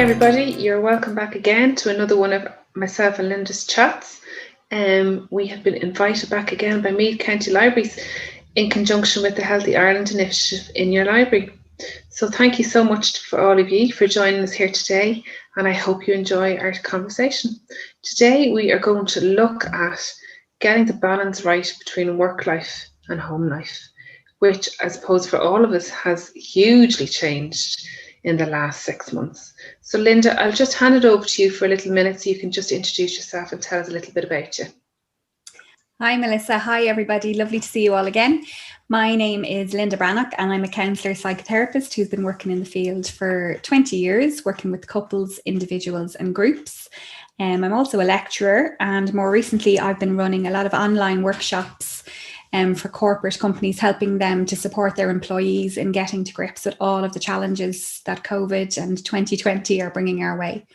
everybody, you're welcome back again to another one of myself and Linda's chats. We have been invited back again by Meath County Libraries in conjunction with the Healthy Ireland initiative in your library. So thank you so much for all of you for joining us here today, and I hope you enjoy our conversation. Today we are going to look at getting the balance right between work life and home life, which I suppose for all of us has hugely changed in the last 6 months. So Linda, I'll just hand it over to you for a little minute so you can just introduce yourself and tell us a little bit about you. Hi Melissa, hi everybody, lovely to see you all again. My name is Linda Breathnach and I'm a counsellor psychotherapist who's been working in the field for 20 years, working with couples, individuals and groups. I'm also a lecturer, and more recently I've been running a lot of online workshops for corporate companies, helping them to support their employees in getting to grips with all of the challenges that COVID and 2020 are bringing our way.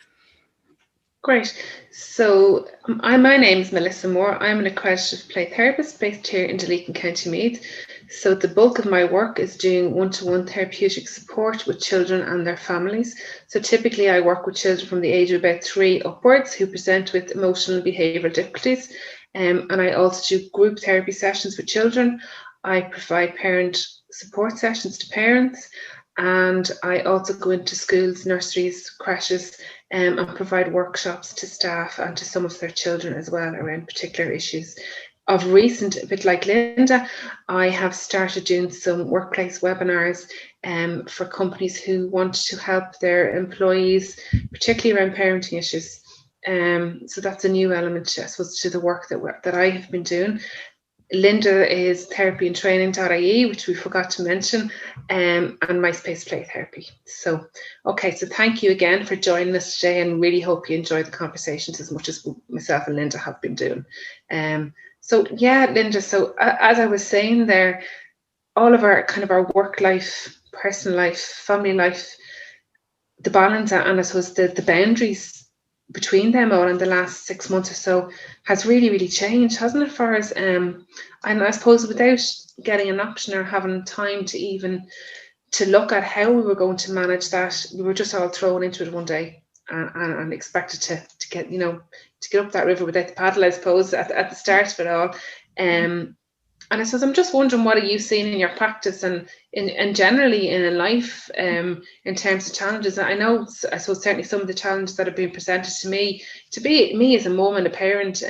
Great. So my name is Melissa Moore. I'm an accredited play therapist based here in Leakin, County Meath. So the bulk of my work is doing one-to-one therapeutic support with children and their families. So typically I work with children from the age of about 3 upwards who present with emotional and behavioural difficulties. And I also do group therapy sessions with children. I provide parent support sessions to parents, and I also go into schools, nurseries, creches, and provide workshops to staff and to some of their children as well around particular issues. Of recent, a bit like Linda, I have started doing some workplace webinars for companies who want to help their employees, particularly around parenting issues. So that's a new element, I suppose, to the work that I have been doing. Linda is therapyandtraining.ie, which we forgot to mention, and MySpace Play Therapy. So, okay, so thank you again for joining us today, and really hope you enjoy the conversations as much as myself and Linda have been doing. So yeah, Linda, so as I was saying there, all of our kind of our work life, personal life, family life, the balance and I suppose the boundaries between them all in the last 6 months or so has really changed, hasn't it, for us? And I suppose without getting an option or having time to even to look at how we were going to manage that, we were just all thrown into it one day and expected to get, you know, to get up that river without the paddle, I suppose, at the start of it all. And I suppose I'm just wondering, what are you seeing in your practice and generally in life in terms of challenges? I know, I suppose, certainly some of the challenges that have been presented to me as a mum and a parent,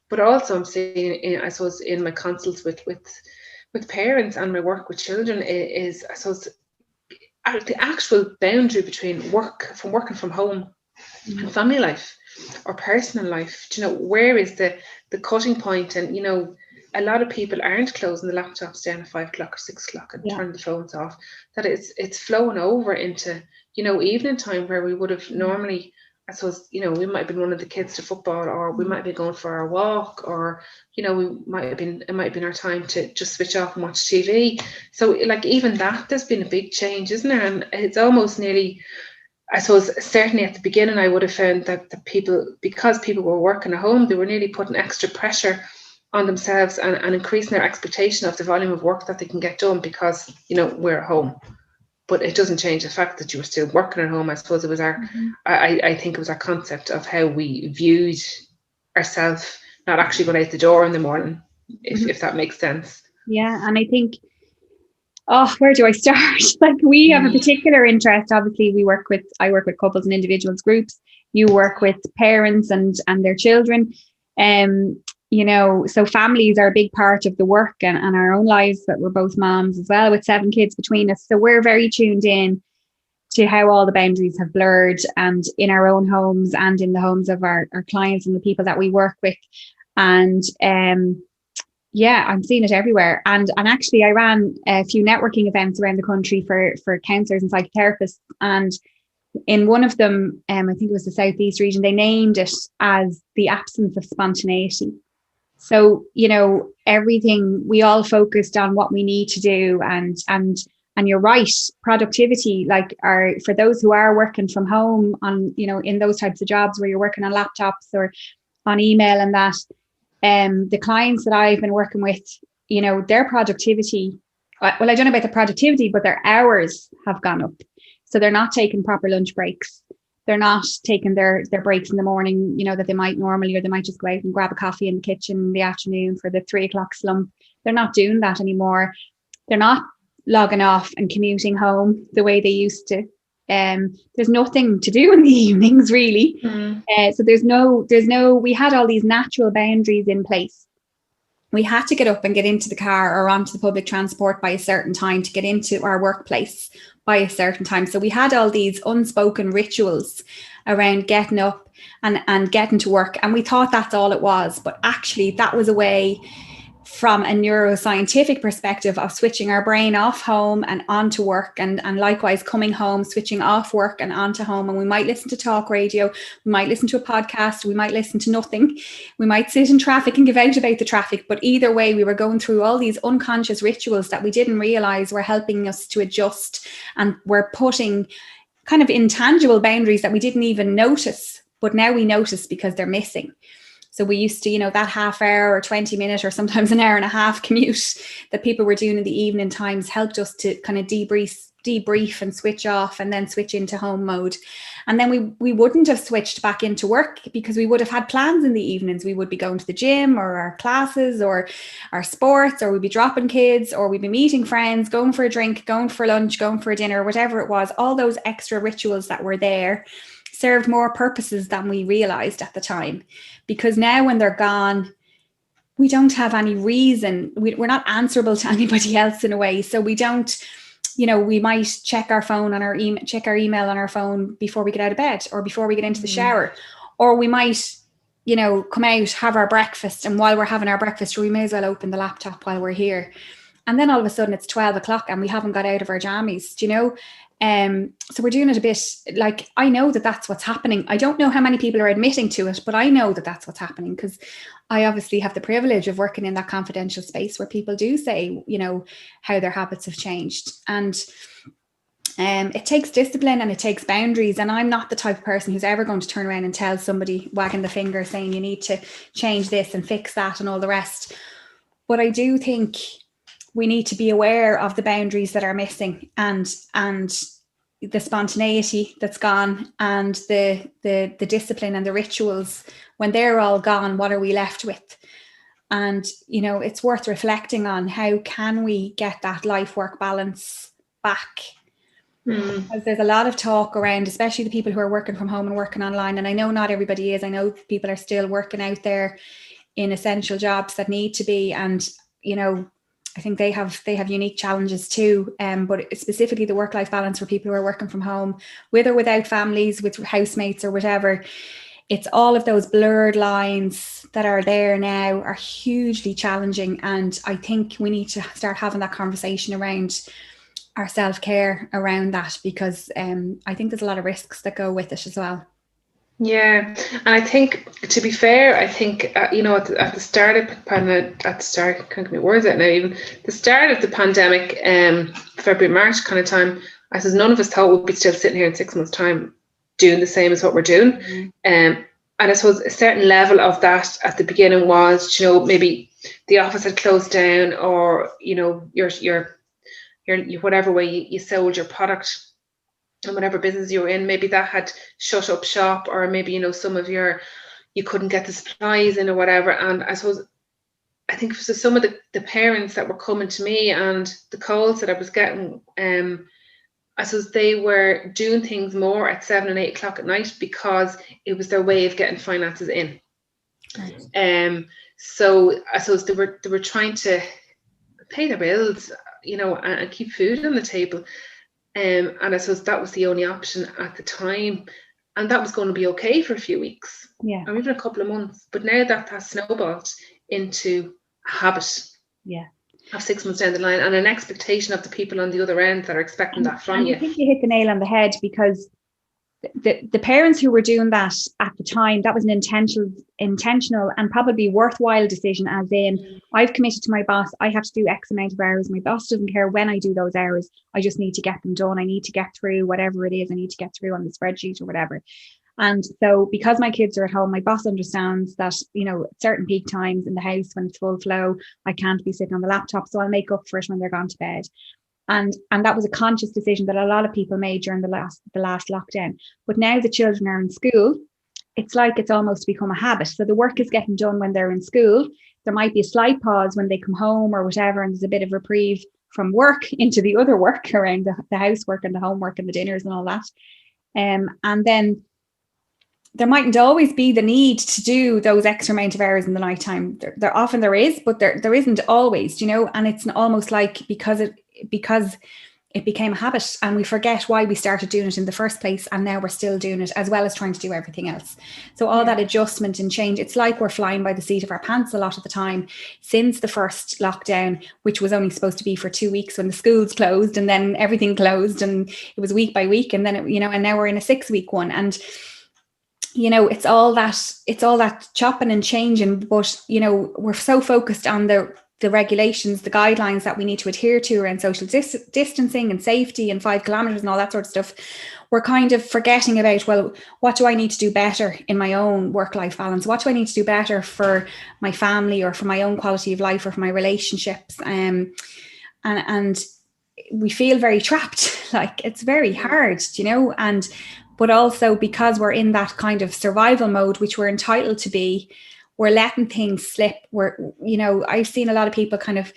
but also I'm seeing, I suppose, in my consults with parents and my work with children is, I suppose, the actual boundary between working from home and family life or personal life. Do you know, where is the cutting point? And, you know, a lot of people aren't closing the laptops down at 5 o'clock or 6 o'clock and turning the phones off. That it's flowing over into, you know, evening time where we would have normally, I suppose, you know, we might have been running the kids to football, or we might be going for our walk, or, you know, it might have been our time to just switch off and watch TV. So like even that, there's been a big change, isn't there? And it's almost nearly, I suppose, certainly at the beginning, I would have found that the people, because people were working at home, they were nearly putting extra pressure on themselves and increasing their expectation of the volume of work that they can get done because, you know, we're at home. But it doesn't change the fact that you were still working at home. I suppose it was our, I think it was our concept of how we viewed ourselves, not actually going out the door in the morning, if that makes sense. Yeah, and I think, where do I start? Like, we have a particular interest. Obviously, I work with couples and individuals groups. You work with parents and their children. You know, so families are a big part of the work and our own lives, that we're both moms as well, with 7 kids between us. So we're very tuned in to how all the boundaries have blurred, and in our own homes and in the homes of our clients and the people that we work with. And yeah, I'm seeing it everywhere. And actually I ran a few networking events around the country for counsellors and psychotherapists. And in one of them, I think it was the Southeast region, they named it as the absence of spontaneity. So, you know, everything, we all focused on what we need to do, and you're right, productivity, like, for those who are working from home on, you know, in those types of jobs where you're working on laptops or on email and that, the clients that I've been working with, you know, their productivity, well, I don't know about the productivity, but their hours have gone up. So they're not taking proper lunch breaks. They're not taking their breaks in the morning, you know, that they might normally, or they might just go out and grab a coffee in the kitchen in the afternoon for the 3 o'clock slump. They're not doing that anymore. They're not logging off and commuting home the way they used to. There's nothing to do in the evenings really. So we had all these natural boundaries in place. We had to get up and get into the car or onto the public transport by a certain time to get into our workplace by a certain time. So we had all these unspoken rituals around getting up and getting to work. And we thought that's all it was. But actually, that was a way from a neuroscientific perspective of switching our brain off home and onto work, and likewise coming home, switching off work and onto home. And we might listen to talk radio, we might listen to a podcast, we might listen to nothing, we might sit in traffic and give out about the traffic. But either way, we were going through all these unconscious rituals that we didn't realize were helping us to adjust, and we're putting kind of intangible boundaries that we didn't even notice, but now we notice because they're missing. So we used to, you know, that half hour or 20 minute or sometimes an hour and a half commute that people were doing in the evening times helped us to kind of debrief and switch off, and then switch into home mode. And then we wouldn't have switched back into work because we would have had plans in the evenings. We would be going to the gym or our classes or our sports, or we'd be dropping kids, or we'd be meeting friends, going for a drink, going for lunch, going for a dinner, whatever it was. All those extra rituals that were there served more purposes than we realized at the time. Because now when they're gone, we don't have any reason. We're not answerable to anybody else in a way. So we don't, you know, we might check our phone on our email, check our email on our phone before we get out of bed or before we get into the shower. Or we might, you know, come out, have our breakfast. And while we're having our breakfast, we may as well open the laptop while we're here. And then all of a sudden it's 12 o'clock and we haven't got out of our jammies, do you know? So we're doing it a bit like, I know that that's what's happening. I don't know how many people are admitting to it, but I know that that's what's happening because I obviously have the privilege of working in that confidential space where people do say, you know, how their habits have changed. And it takes discipline and it takes boundaries. And I'm not the type of person who's ever going to turn around and tell somebody, wagging the finger, saying you need to change this and fix that and all the rest. But I do think we need to be aware of the boundaries that are missing, and the spontaneity that's gone, and the discipline and the rituals. When they're all gone, what are we left with? And, you know, it's worth reflecting on how can we get that life-work balance back? Because there's a lot of talk around, especially the people who are working from home and working online. And I know not everybody is. I know people are still working out there in essential jobs that need to be. And, you know, I think they have unique challenges too, but specifically the work-life balance for people who are working from home, with or without families, with housemates or whatever. It's all of those blurred lines that are there now are hugely challenging. And I think we need to start having that conversation around our self-care around that, because I think there's a lot of risks that go with it as well. Yeah, and I think, to be fair, I think you know, at the start of can't get my words out now. Even the start of the pandemic, February, March kind of time, I suppose none of us thought we'd be still sitting here in 6 months' time doing the same as what we're doing. And I suppose a certain level of that at the beginning was, you know, maybe the office had closed down, or, you know, your whatever way you sold your product and whatever business you were in, maybe that had shut up shop, or maybe, you know, some of you couldn't get the supplies in or whatever. And I suppose, I think for some of the parents that were coming to me and the calls that I was getting, I suppose they were doing things more at 7 and 8 o'clock at night because it was their way of getting finances in. Right. So I suppose they were trying to pay their bills, you know, and keep food on the table. And I suppose that was the only option at the time, and that was going to be okay for a few weeks, or even a couple of months. But now that has snowballed into a habit, of 6 months down the line, and an expectation of the people on the other end that are expecting that from you. I think you hit the nail on the head, because the parents who were doing that at the time, that was an intentional and probably worthwhile decision, as in, I've committed to my boss, I have to do X amount of hours. My boss doesn't care when I do those hours. I just need to get them done. I need to get through whatever it is I need to get through on the spreadsheet or whatever. And so because my kids are at home, my boss understands that, you know, at certain peak times in the house when it's full flow, I can't be sitting on the laptop. So I'll make up for it when they're gone to bed. And that was a conscious decision that a lot of people made during the last lockdown. But now the children are in school, it's like it's almost become a habit. So the work is getting done when they're in school. There might be a slight pause when they come home or whatever, and there's a bit of reprieve from work into the other work around the housework and the homework and the dinners and all that. And then there mightn't always be the need to do those extra amount of hours in the nighttime. There often there is, but there isn't always, and it's almost like because it became a habit and we forget why we started doing it in the first place, and now we're still doing it as well as trying to do everything else. So all that adjustment and change, it's like we're flying by the seat of our pants a lot of the time since the first lockdown, which was only supposed to be for 2 weeks when the schools closed and then everything closed, and it was week by week, and then and now we're in a 6-week one, and it's all that chopping and changing, but we're so focused on the regulations, the guidelines that we need to adhere to around social distancing and safety and 5 kilometers and all that sort of stuff. We're kind of forgetting about, well, what do I need to do better in my own work-life balance? What do I need to do better for my family or for my own quality of life or for my relationships? And we feel very trapped. Like, it's very hard, but also because we're in that kind of survival mode, which we're entitled to be, we're letting things slip. I've seen a lot of people kind of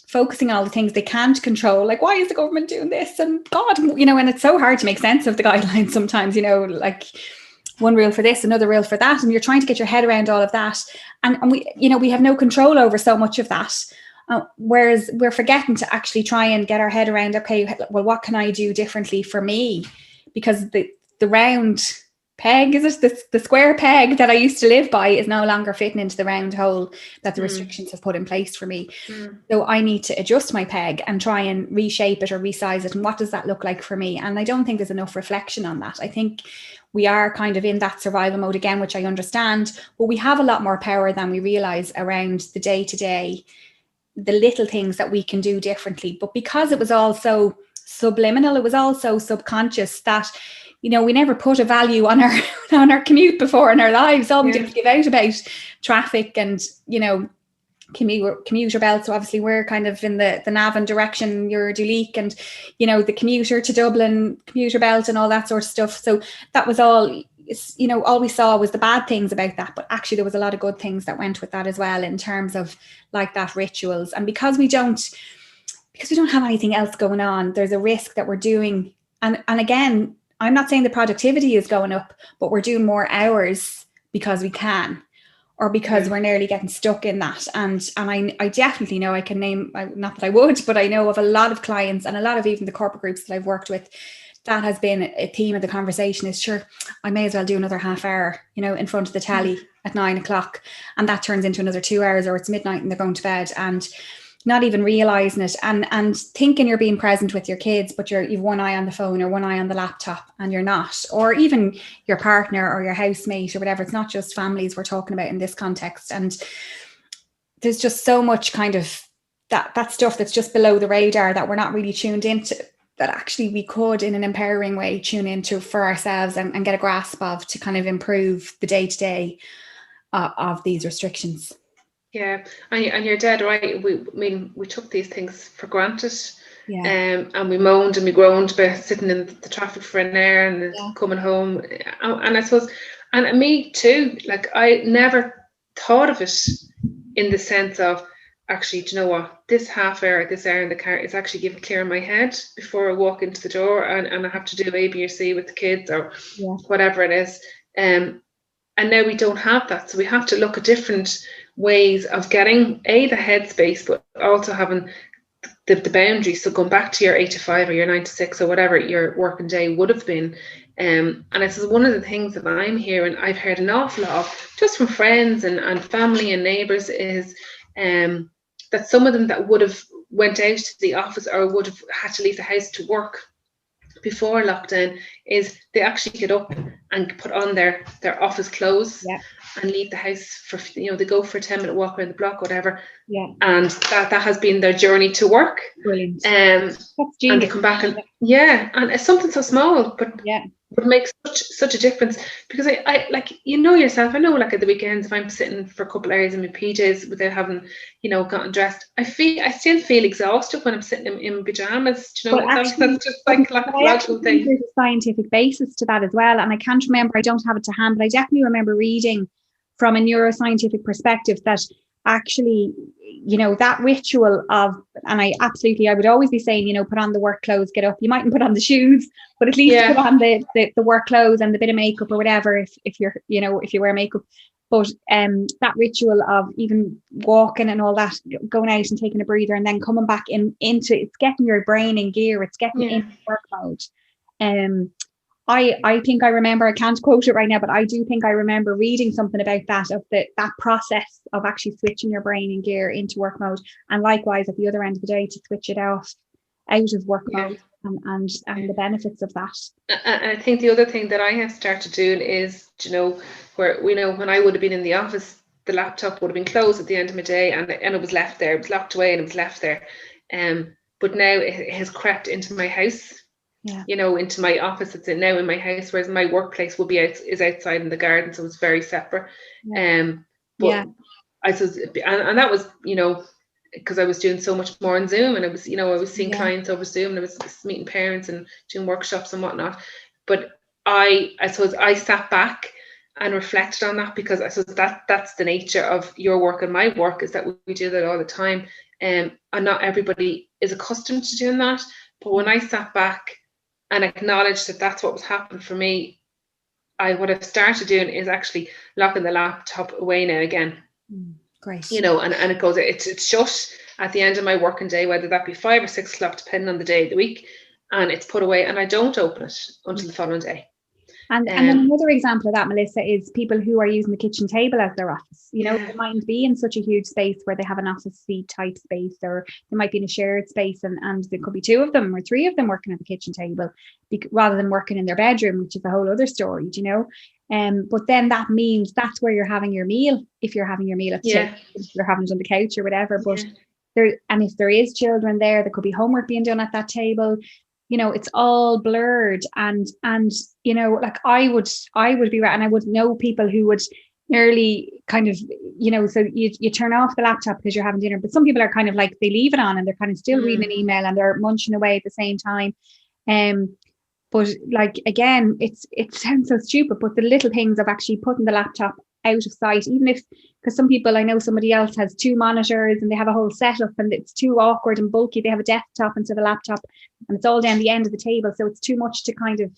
focusing on all the things they can't control, like, why is the government doing this? And God, and it's so hard to make sense of the guidelines sometimes, like one rule for this, another rule for that. And you're trying to get your head around all of that. And we have no control over so much of that. Whereas we're forgetting to actually try and get our head around, okay, well, what can I do differently for me? Because the round peg, the square peg that I used to live by is no longer fitting into the round hole that the restrictions have put in place for me. So I need to adjust my peg and try and reshape it or resize it. And what does that look like for me? And I don't think there's enough reflection on that. I think we are kind of in that survival mode again, which I understand, but we have a lot more power than we realize around the day-to-day, the little things that we can do differently. But because it was all so subliminal, it was all so subconscious that we never put a value on our commute before in our lives. All we did was give out about traffic and, commuter belt. So obviously we're kind of in the Navan direction, you're Duleek, and, the commuter to Dublin, commuter belt and all that sort of stuff. So that was all, all we saw was the bad things about that. But actually there was a lot of good things that went with that as well, in terms of like that rituals. And because we don't have anything else going on, there's a risk that we're doing. And again, I'm not saying the productivity is going up, but we're doing more hours because we can, or because we're nearly getting stuck in that. And I definitely know, I can name, not that I would, but I know of a lot of clients and a lot of even the corporate groups that I've worked with, that has been a theme of the conversation is, sure, I may as well do another half hour, in front of the telly at 9 o'clock. And that turns into another 2 hours, or it's midnight and they're going to bed. And not even realizing it and thinking you're being present with your kids, but you've one eye on the phone or one eye on the laptop, and you're not, or even your partner or your housemate or whatever. It's not just families we're talking about in this context. And there's just so much kind of that stuff that's just below the radar that we're not really tuned into, that actually we could, in an empowering way, tune into for ourselves and get a grasp of, to kind of improve the day-to-day of these restrictions. Yeah, and you're dead right. We took these things for granted, and we moaned and we groaned about sitting in the traffic for an hour and coming home. And I suppose, and me too, like, I never thought of it in the sense of, actually, do you know what? This half hour, this hour in the car is actually giving clear in my head before I walk into the door, and I have to do A, B, or C with the kids or whatever it is. And now we don't have that, so we have to look at different ways of getting the headspace, but also having the boundaries. So going back to your 8 to 5 or your 9 to 6 or whatever your working day would have been. And this is one of the things that I'm hearing, I've heard an awful lot of, just from friends and family and neighbours, is that some of them that would have went out to the office or would have had to leave the house to work before lockdown, is they actually get up and put on their office clothes and leave the house for, they go for a 10-minute walk around the block, whatever. Yeah. And that has been their journey to work. Brilliant. That's genius. And they come back and and it's something so small, but it makes such a difference, because I like, yourself, I know, like at the weekends, if I'm sitting for a couple of hours in my PJs without having, gotten dressed, I still feel exhausted when I'm sitting in pajamas. That's just like a logical thing. There's a scientific basis to that as well, and I can't remember, I don't have it to hand, but I definitely remember reading from a neuroscientific perspective that actually, that ritual of, and I would always be saying, put on the work clothes, get up. You mightn't put on the shoes, but at least put on the work clothes and the bit of makeup or whatever, if you're, if you wear makeup. But that ritual of even walking and all that, going out and taking a breather and then coming back into it's getting your brain in gear, it's getting into work mode. I think I remember, I can't quote it right now, but I do think I remember reading something about that, of that process of actually switching your brain in gear into work mode, and likewise at the other end of the day to switch it out of work mode, and the benefits of that. I think the other thing that I have started doing is, where when I would have been in the office, the laptop would have been closed at the end of my day, and it was left there, it was locked away and it was left there. But now it has crept into my house. Into my office. It's now in my house, whereas my workplace will be is outside in the garden, so it's very separate. But I suppose, and that was, because I was doing so much more on Zoom, and I was, I was seeing clients over Zoom, and I was meeting parents and doing workshops and whatnot. But I suppose I sat back and reflected on that, because I suppose that's the nature of your work and my work, is that we do that all the time, and not everybody is accustomed to doing that. But when I sat back and acknowledged that that's what was happening for me, what I've started doing is actually locking the laptop away now again. Great. And it goes, it's shut at the end of my working day, whether that be 5 or 6 o'clock, depending on the day of the week, and it's put away, and I don't open it until the following day. And then another example of that, Melissa, is people who are using the kitchen table as their office. They might be in such a huge space where they have an office suite type space, or they might be in a shared space, and there could be 2 of them or 3 of them working at the kitchen table, rather than working in their bedroom, which is a whole other story, but then that means that's where you're having your meal, if you're having your meal at the table, if you're having it on the couch or whatever. But if there is children there could be homework being done at that table. It's all blurred, and like I would be right, and I would know people who would nearly kind of, so you turn off the laptop because you're having dinner, but some people are kind of like, they leave it on and they're kind of still reading an email and they're munching away at the same time. But like, again, it sounds so stupid, but the little things of actually putting the laptop out of sight, even if, because some people, I know somebody else has 2 monitors and they have a whole setup and it's too awkward and bulky. They have a desktop instead of a laptop, and it's all down the end of the table, so it's too much to kind of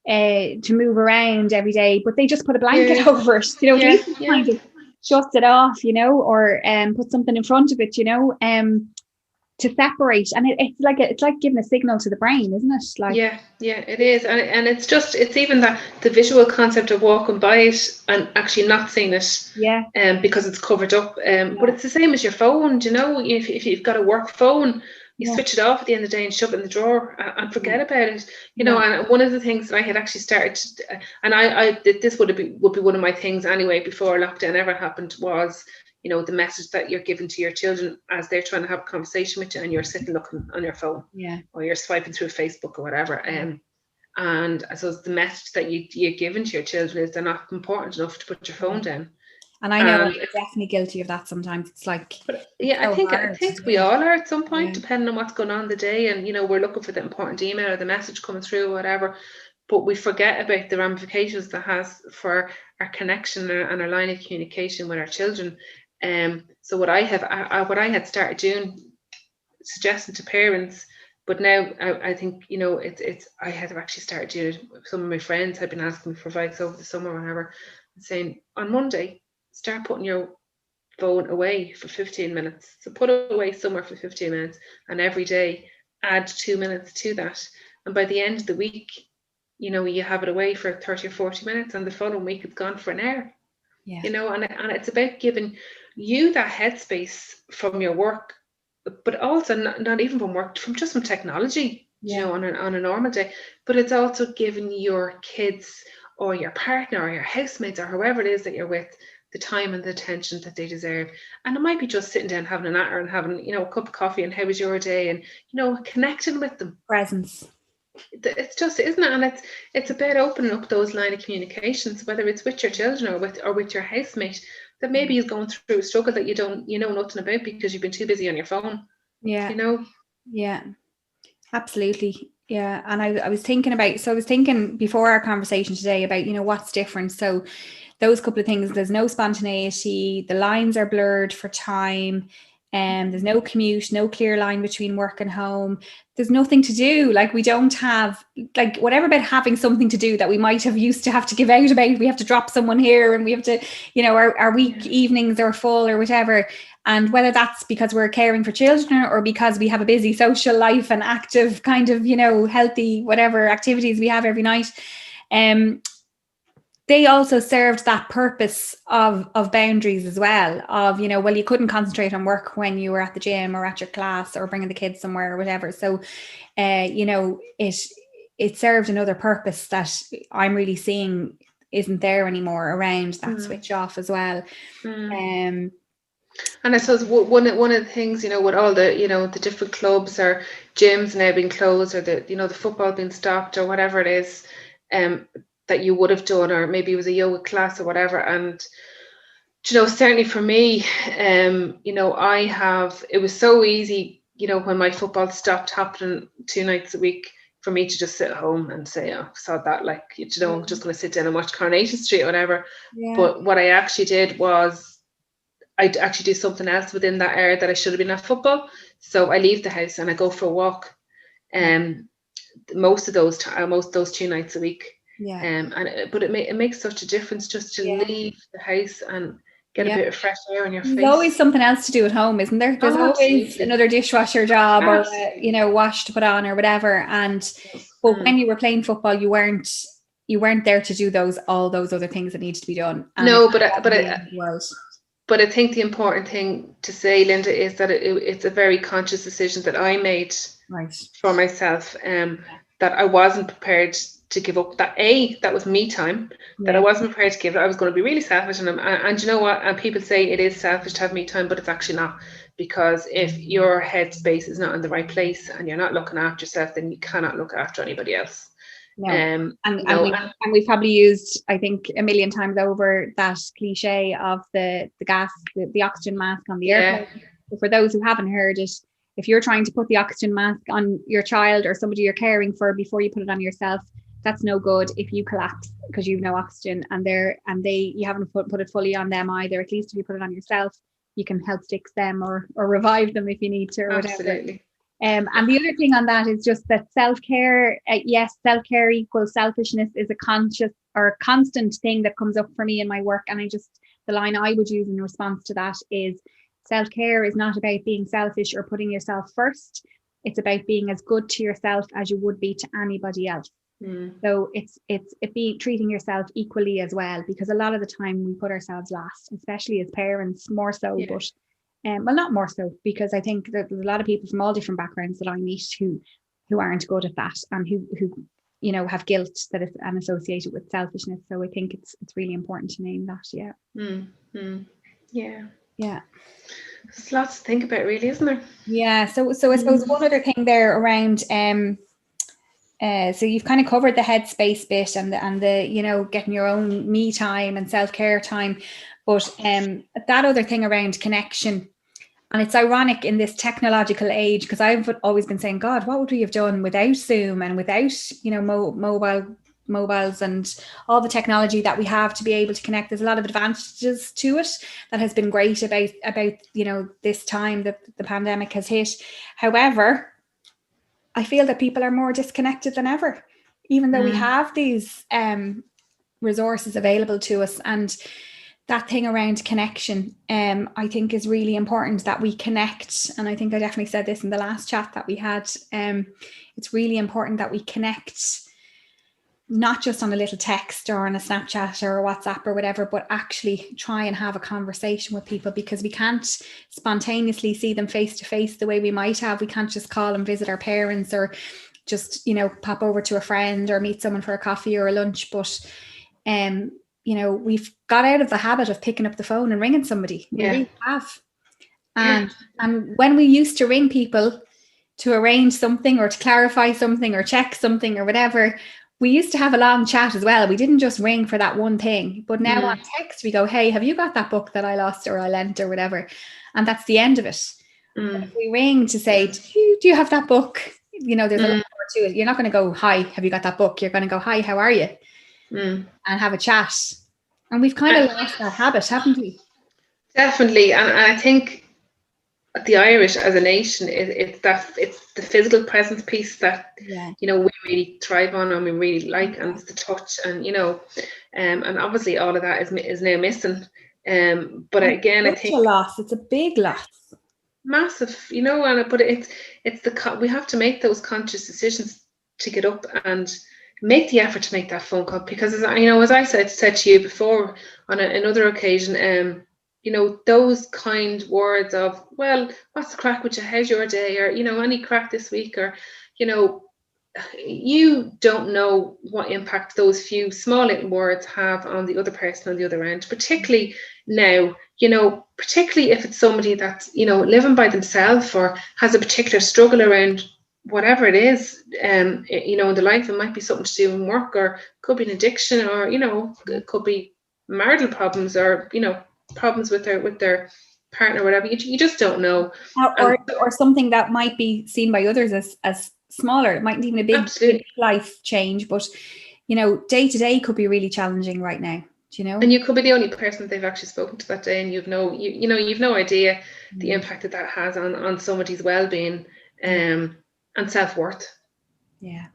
to move around every day. But they just put a blanket over it, kind of shuts it off, or put something in front of it, to separate. And it's like giving a signal to the brain, isn't it? Like, it is. And it's even that the visual concept of walking by it and actually not seeing it, because it's covered up. But it's the same as your phone, if you've got a work phone, you switch it off at the end of the day and shove it in the drawer and forget about it. And one of the things that I had actually started, and I this would be one of my things anyway before lockdown ever happened, was the message that you're giving to your children as they're trying to have a conversation with you, and you're sitting looking on your phone, or you're swiping through Facebook or whatever. And I suppose the message that you're giving to your children is they're not important enough to put your phone down. And I know I'm definitely guilty of that sometimes. It's like, I think we all are at some point, depending on what's going on in the day, and we're looking for the important email or the message coming through or whatever. But we forget about the ramifications that has for our connection and our line of communication with our children. So what I had started doing, suggesting to parents, but now I think I had actually started doing it. Some of my friends had been asking me for advice over the summer or whatever, and saying on Monday, start putting your phone away for 15 minutes. So put it away somewhere for 15 minutes, and every day add 2 minutes to that. And by the end of the week, you have it away for 30 or 40 minutes, and the following week it's gone for an hour. And it's about giving you that headspace from your work, but also not even from work, from technology, on a normal day. But it's also giving your kids or your partner or your housemates or whoever it is that you're with the time and the attention that they deserve. And it might be just sitting down having a natter and having, you know, a cup of coffee and how was your day, and, you know, connecting with them. Presence. It's just, isn't it? And it's about opening up those line of communications, whether it's with your children or with your housemate that maybe is going through a struggle that you know nothing about because you've been too busy on your phone. Yeah. You know? Yeah. Absolutely. Yeah. And I was thinking before our conversation today about, you know, what's different. So those couple of things, there's no spontaneity, the lines are blurred for time, and there's no commute, no clear line between work and home. There's nothing to do. Like, we don't have, like, whatever about having something to do that we might have used to have to give out about. We have to drop someone here and we have to, you know, our week evenings are full or whatever. And whether that's because we're caring for children or because we have a busy social life and active kind of, you know, healthy, whatever activities we have every night, they also served that purpose of boundaries as well, of, you know, well, you couldn't concentrate on work when you were at the gym or at your class or bringing the kids somewhere or whatever. So, you know, it served another purpose that I'm really seeing isn't there anymore around that switch off as well. And I suppose one of the things, you know, with all the, you know, the different clubs or gyms now being closed, or the, you know, the football being stopped or whatever it is, that you would have done, or maybe it was a yoga class or whatever. And, you know, certainly for me, you know, it was so easy, you know, when my football stopped happening 2 nights a week, for me to just sit at home and say, oh, saw that, like, you know, I'm just going to sit down and watch Coronation Street or whatever. Yeah. But what I actually did was I'd actually do something else within that area that I should have been at football. So I leave the house and I go for a walk. Most of those 2 nights a week. Yeah. But it makes such a difference just to leave the house and get a bit of fresh air on your face. There's always something else to do at home, isn't there? There's always another dishwasher job or you know, wash to put on or whatever. And but when you were playing football, you weren't there to do all those other things that needed to be done. And no, but I think the important thing to say, Linda, is that it's a very conscious decision that I made for myself, that I wasn't prepared to give up that was me time, that I wasn't prepared to give it. I was going to be really selfish, and you know what, and people say it is selfish to have me time, but it's actually not, because if your headspace is not in the right place and you're not looking after yourself, then you cannot look after anybody else. No. And we've probably used, I think, a million times over that cliche of the oxygen mask on the airplane. So for those who haven't heard it, if you're trying to put the oxygen mask on your child or somebody you're caring for before you put it on yourself, that's no good if you collapse because you've no oxygen and you haven't put it fully on them either. At least if you put it on yourself, you can help fix them or revive them if you need to or whatever. Absolutely. And the other thing on that is just that self-care, self-care equals selfishness is a conscious or constant thing that comes up for me in my work. And the line I would use in response to that is, self-care is not about being selfish or putting yourself first. It's about being as good to yourself as you would be to anybody else. So it's treating yourself equally as well, because a lot of the time we put ourselves last, especially as parents, more so. But well, not more so, because I think that there's a lot of people from all different backgrounds that I meet who aren't good at that, and who you know, have guilt that is associated with selfishness. So I think it's really important to name that. Yeah. There's lots to think about, really, isn't there? Yeah. So I suppose one other thing there around so you've kind of covered the headspace bit and the you know, getting your own me time and self-care time, but that other thing around connection. And it's ironic in this technological age, because I've always been saying, God, what would we have done without Zoom and without, you know, mobiles and all the technology that we have to be able to connect? There's a lot of advantages to it that has been great about you know, this time that the pandemic has hit. However, I feel that people are more disconnected than ever, even though we have these resources available to us. And that thing around connection, I think is really important, that we connect. And I think I definitely said this in the last chat that we had. It's really important that we connect, not just on a little text or on a Snapchat or a WhatsApp or whatever, but actually try and have a conversation with people, because we can't spontaneously see them face to face the way we might have. We can't just call and visit our parents or just, you know, pop over to a friend or meet someone for a coffee or a lunch. But we've got out of the habit of picking up the phone and ringing somebody. We really have. And when we used to ring people to arrange something or to clarify something or check something or whatever, we used to have a long chat as well. We didn't just ring for that one thing. But now on text, we go, hey, have you got that book that I lost or I lent or whatever? And that's the end of it. But if we ring to say, do you have that book? There's a lot more to it. You're not going to go, hi, have you got that book? You're going to go, hi, how are you? And have a chat. And we've kind of lost that habit, haven't we? Definitely. And I think the Irish as a nation, it's the physical presence piece that we really thrive on and we really like, and it's the touch, and and obviously all of that is now missing. But again, I think a loss. It's a big loss. Massive, but we have to make those conscious decisions to get up and make the effort to make that phone call, because as I said to you before on another occasion, those kind words of, well, what's the crack with you? How's your day? Or, any crack this week? Or, you don't know what impact those few small little words have on the other person on the other end, particularly now, particularly if it's somebody that's, living by themselves or has a particular struggle around whatever it is, in their life. It might be something to do in work, or could be an addiction, or, it could be marital problems, or, problems with their partner, whatever. You just don't know. Or something that might be seen by others as smaller. It mightn't even a big life change, but day to day could be really challenging right now. And you could be the only person they've actually spoken to that day, and you've no idea the impact that has on somebody's well-being and self-worth. Yeah.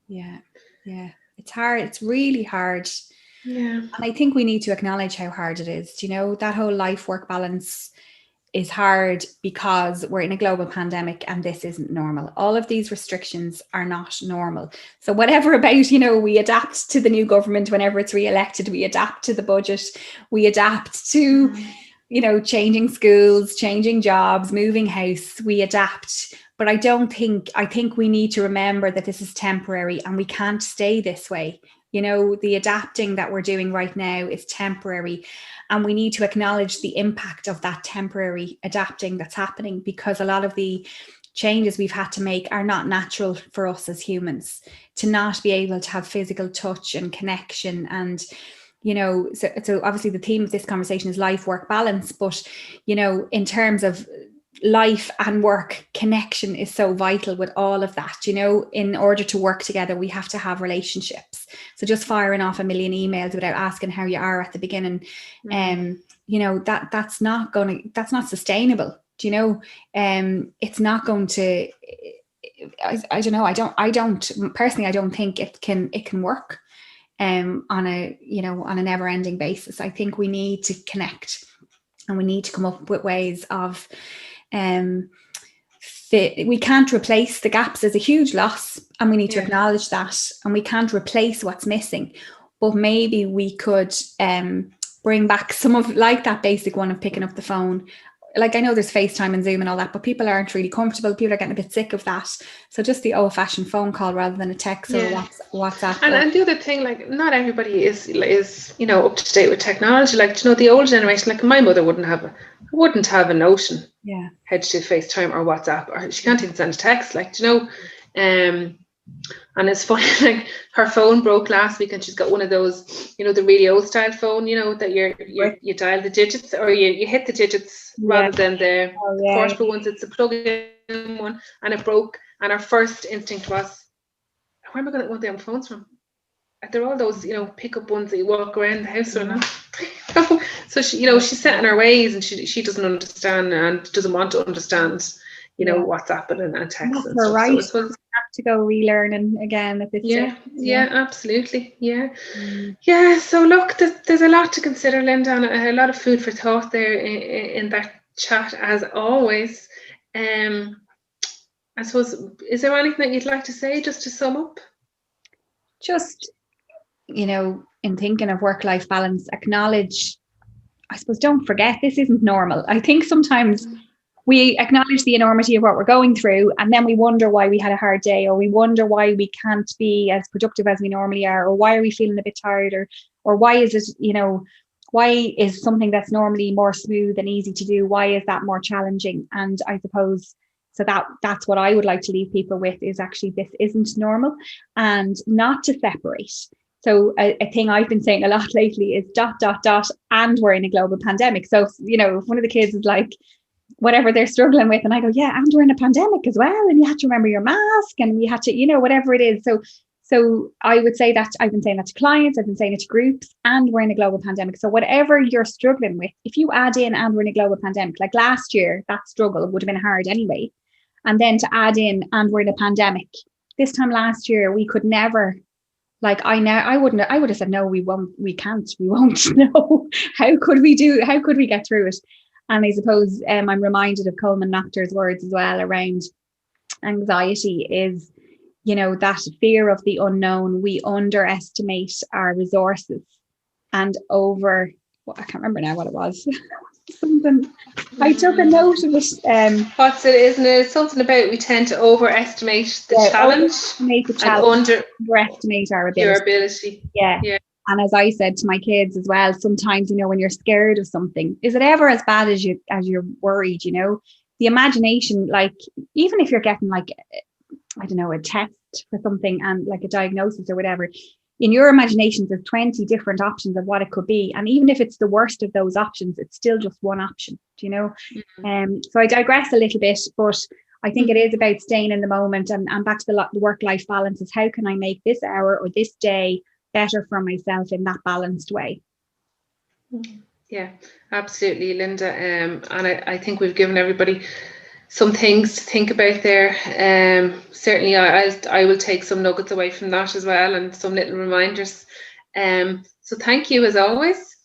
Yeah. It's hard. It's really hard. Yeah. And I think we need to acknowledge how hard it is. That whole life-work balance is hard because we're in a global pandemic and this isn't normal. All of these restrictions are not normal. So whatever about, we adapt to the new government whenever it's re-elected, we adapt to the budget, we adapt to, changing schools, changing jobs, moving house, we adapt. But I think we need to remember that this is temporary and we can't stay this way. The adapting that we're doing right now is temporary, and we need to acknowledge the impact of that temporary adapting that's happening, because a lot of the changes we've had to make are not natural for us as humans, to not be able to have physical touch and connection. And, so obviously the theme of this conversation is life-work balance, but, in terms of life and work, connection is so vital with all of that. In order to work together, we have to have relationships. So just firing off a million emails without asking how you are at the beginning, that's not sustainable. It's not going to, I don't know. I don't think it can work on a never ending basis. I think we need to connect, and we need to come up with ways of, we can't replace the gaps. There's a huge loss, and we need to acknowledge that, and we can't replace what's missing, but maybe we could bring back some of, like, that basic one of picking up the phone. Like, I know there's FaceTime and Zoom and all that, but people aren't really comfortable. People are getting a bit sick of that. So just the old-fashioned phone call rather than a text or WhatsApp. And the other thing, like, not everybody is up to date with technology. Like, the old generation, like my mother wouldn't have a notion how to do FaceTime or WhatsApp, or she can't even send a text. Like, and it's funny, like, her phone broke last week, and she's got one of those, the really old style phone, that you dial the digits, or you hit the digits rather than the portable ones. It's a plug-in one, and it broke. And her first instinct was, where am I going to get one of them phones from? They're all those, pickup ones that you walk around the house with. So she, she's set in her ways, and she doesn't understand and doesn't want to understand, WhatsApp and text. That's and stuff. Right. So have to go relearning again at this stage. Yeah, absolutely. Yeah. So look, there's a lot to consider, Linda, and a lot of food for thought there in that chat, as always. I suppose, is there anything that you'd like to say just to sum up? Just, in thinking of work-life balance, acknowledge, I suppose, don't forget this isn't normal. I think sometimes we acknowledge the enormity of what we're going through, and then we wonder why we had a hard day, or we wonder why we can't be as productive as we normally are, or why are we feeling a bit tired, or why is it, why is something that's normally more smooth and easy to do, why is that more challenging? And I suppose, so that's what I would like to leave people with, is actually this isn't normal, and not to separate. So a thing I've been saying a lot lately is ... and we're in a global pandemic. So, if one of the kids is like, whatever they're struggling with, and I go, yeah, and we're in a pandemic as well, and you had to remember your mask, and you had to, whatever it is. So I would say that I've been saying that to clients, I've been saying it to groups, and we're in a global pandemic. So whatever you're struggling with, if you add in and we're in a global pandemic, like last year, that struggle would have been hard anyway. And then to add in and we're in a pandemic, this time last year, we could never, I would have said, no, we won't, we can't, we won't. No, how could we get through it? And I suppose I'm reminded of Coleman Noctor's words as well around anxiety is, that fear of the unknown. We underestimate our resources, and I can't remember now what it was. Something I took a note of it. What's it? Isn't it something about we tend to overestimate the challenge, and underestimate our ability. Yeah. And as I said to my kids as well, sometimes, when you're scared of something, is it ever as bad as you're worried? The imagination, like, even if you're getting like, I don't know, a test for something and like a diagnosis or whatever, in your imagination, there's 20 different options of what it could be. And even if it's the worst of those options, it's still just one option, Mm-hmm. So I digress a little bit, but I think it is about staying in the moment, and back to the work-life balance is, how can I make this hour or this day better for myself in that balanced way? Yeah, absolutely, Linda. And I think we've given everybody some things to think about there. Certainly I will take some nuggets away from that as well, and some little reminders. So thank you as always.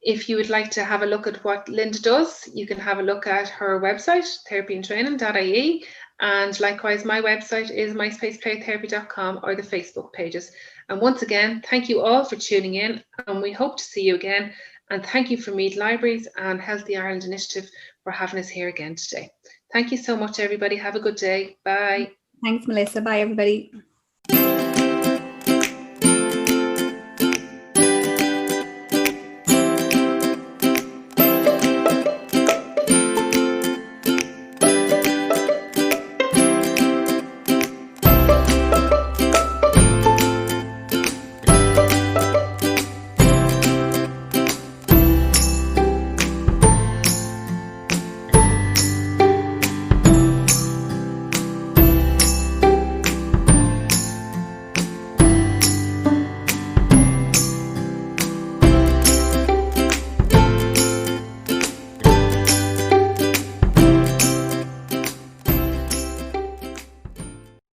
If you would like to have a look at what Linda does, you can have a look at her website, therapyandtraining.ie, and likewise my website is myspaceplaytherapy.com, or the Facebook pages. And once again, thank you all for tuning in, and we hope to see you again. And thank you from Meath Libraries and Healthy Ireland Initiative for having us here again today. Thank you so much, everybody. Have a good day. Bye. Thanks, Melissa. Bye, everybody.